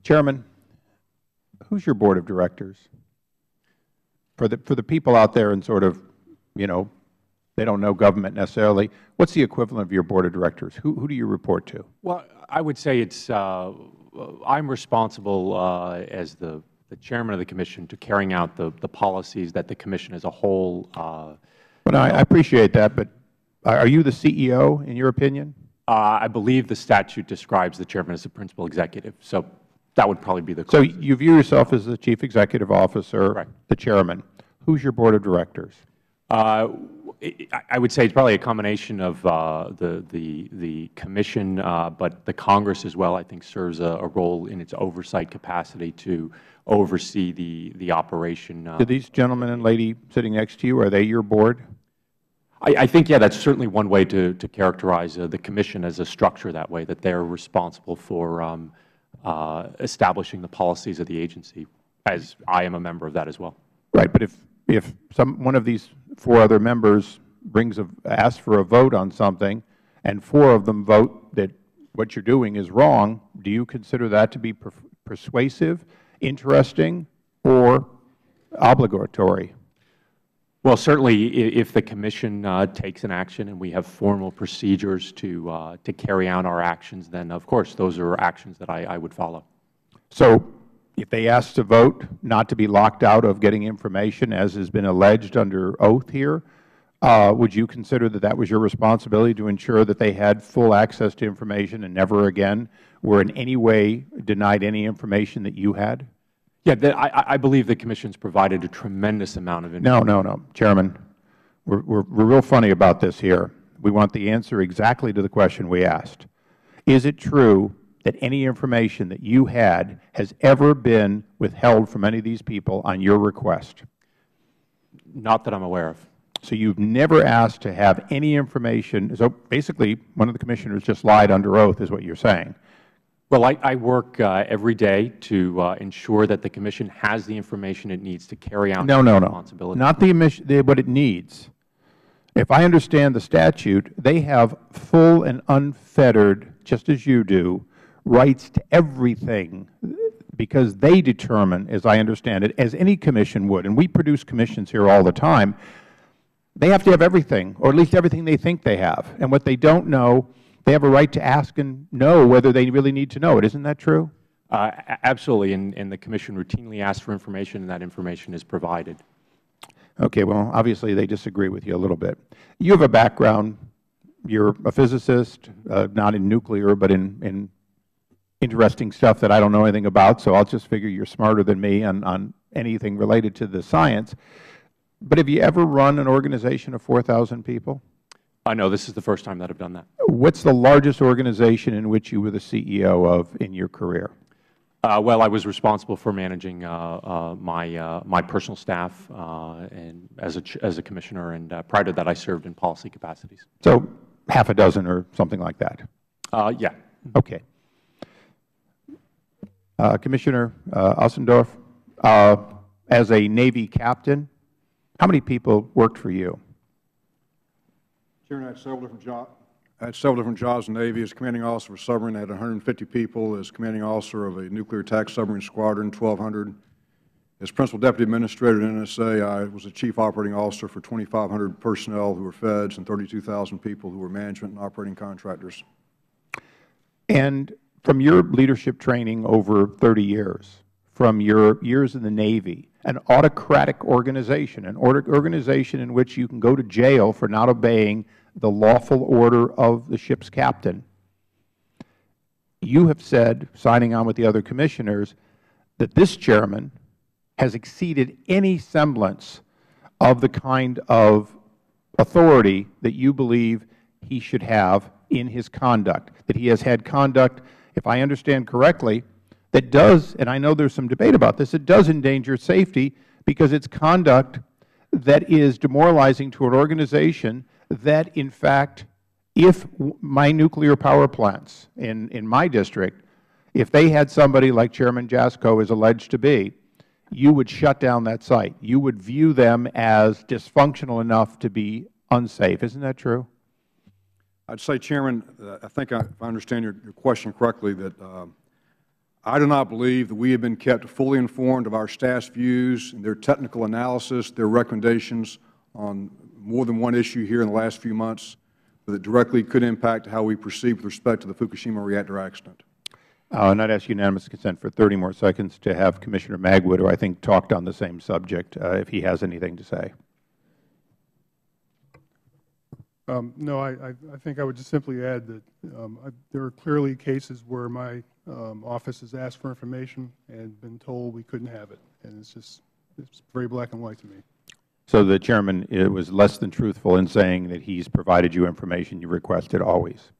Chairman, who's your board of directors? For the people out there and sort of, you know, they don't know government necessarily, what's the equivalent of your board of directors? Who do you report to? Well, I would say it's I'm responsible as the chairman of the commission to carrying out the policies that the commission as a whole. Well, I appreciate that, but are you the CEO in your opinion? I believe the statute describes the chairman as the principal executive, so that would probably be the So closest. you view yourself as the chief executive officer, Correct. the chairman. Who's your board of directors? I would say it's probably a combination of the commission, but the Congress as well, I think, serves a role in its oversight capacity to oversee the operation. Do these gentlemen and lady sitting next to you, are they your board? I think, yeah, that's certainly one way to characterize the commission as a structure that way, that they're responsible for establishing the policies of the agency, as I am a member of that as well. Right, but if one of these 4 other members asks for a vote on something, and 4 of them vote that what you're doing is wrong, do you consider that to be persuasive, interesting, or obligatory? Well, certainly, if the commission takes an action and we have formal procedures to carry out our actions, then of course those are actions that I would follow. So if they ask to vote not to be locked out of getting information, as has been alleged under oath here, would you consider that that was your responsibility to ensure that they had full access to information and never again were in any way denied any information that you had? Yeah, I believe the commission's provided a tremendous amount of information. No, Chairman. We're real funny about this here. We want the answer exactly to the question we asked. Is it true that any information that you had has ever been withheld from any of these people on your request? Not that I'm aware of. So you've never asked to have any information. So basically, one of the commissioners just lied under oath is what you're saying. Well, I work every day to ensure that the commission has the information it needs to carry out its responsibility. Not what it needs. If I understand the statute, they have full and unfettered, just as you do, rights to everything because they determine, as I understand it, as any commission would, and we produce commissions here all the time, they have to have everything, or at least everything they think they have. And what they don't know, they have a right to ask and know whether they really need to know it. Isn't that true? Absolutely, and the commission routinely asks for information, and that information is provided. Okay, well, obviously they disagree with you a little bit. You have a background. You're a physicist, not in nuclear, but in interesting stuff that I don't know anything about, so I'll just figure you're smarter than me on anything related to the science. But have you ever run an organization of 4,000 people? No, this is the first time that I've done that. What's the largest organization in which you were the CEO of in your career? Well, I was responsible for managing my personal staff and as a commissioner, and prior to that I served in policy capacities. So half a dozen or something like that? Yeah. Okay. Commissioner Ossendorf, as a Navy captain, how many people worked for you? Chairman, I had several different jobs in the Navy. As commanding officer of a submarine, I had 150 people. As commanding officer of a nuclear attack submarine squadron, 1,200. As principal deputy administrator at NSA, I was a chief operating officer for 2,500 personnel who were feds and 32,000 people who were management and operating contractors. And from your leadership training over 30 years, from your years in the Navy, an autocratic organization, an organization in which you can go to jail for not obeying the lawful order of the ship's captain, you have said, signing on with the other commissioners, that this chairman has exceeded any semblance of the kind of authority that you believe he should have in his conduct, that he has had conduct, if I understand correctly, that does, and I know there's some debate about this, it does endanger safety because it's conduct that is demoralizing to an organization that, in fact, if my nuclear power plants in my district, if they had somebody like Chairman Jaczko is alleged to be, you would shut down that site. You would view them as dysfunctional enough to be unsafe. Isn't that true? I'd say, Chairman, I think if I understand your question correctly, that I do not believe that we have been kept fully informed of our staff's views and their technical analysis, their recommendations on more than one issue here in the last few months that directly could impact how we proceed with respect to the Fukushima reactor accident. And I'd ask unanimous consent for 30 more seconds to have Commissioner Magwood, who I think talked on the same subject, if he has anything to say. No, I think I would just simply add that there are clearly cases where my office has asked for information and been told we couldn't have it, and it's very black and white to me. So the Chairman was less than truthful in saying that he's provided you information you requested always.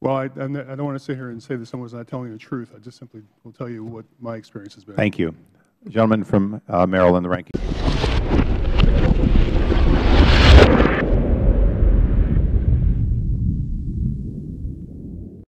Well, I don't want to sit here and say that someone's not telling the truth. I just simply will tell you what my experience has been. Thank you. The gentleman from Maryland, the ranking.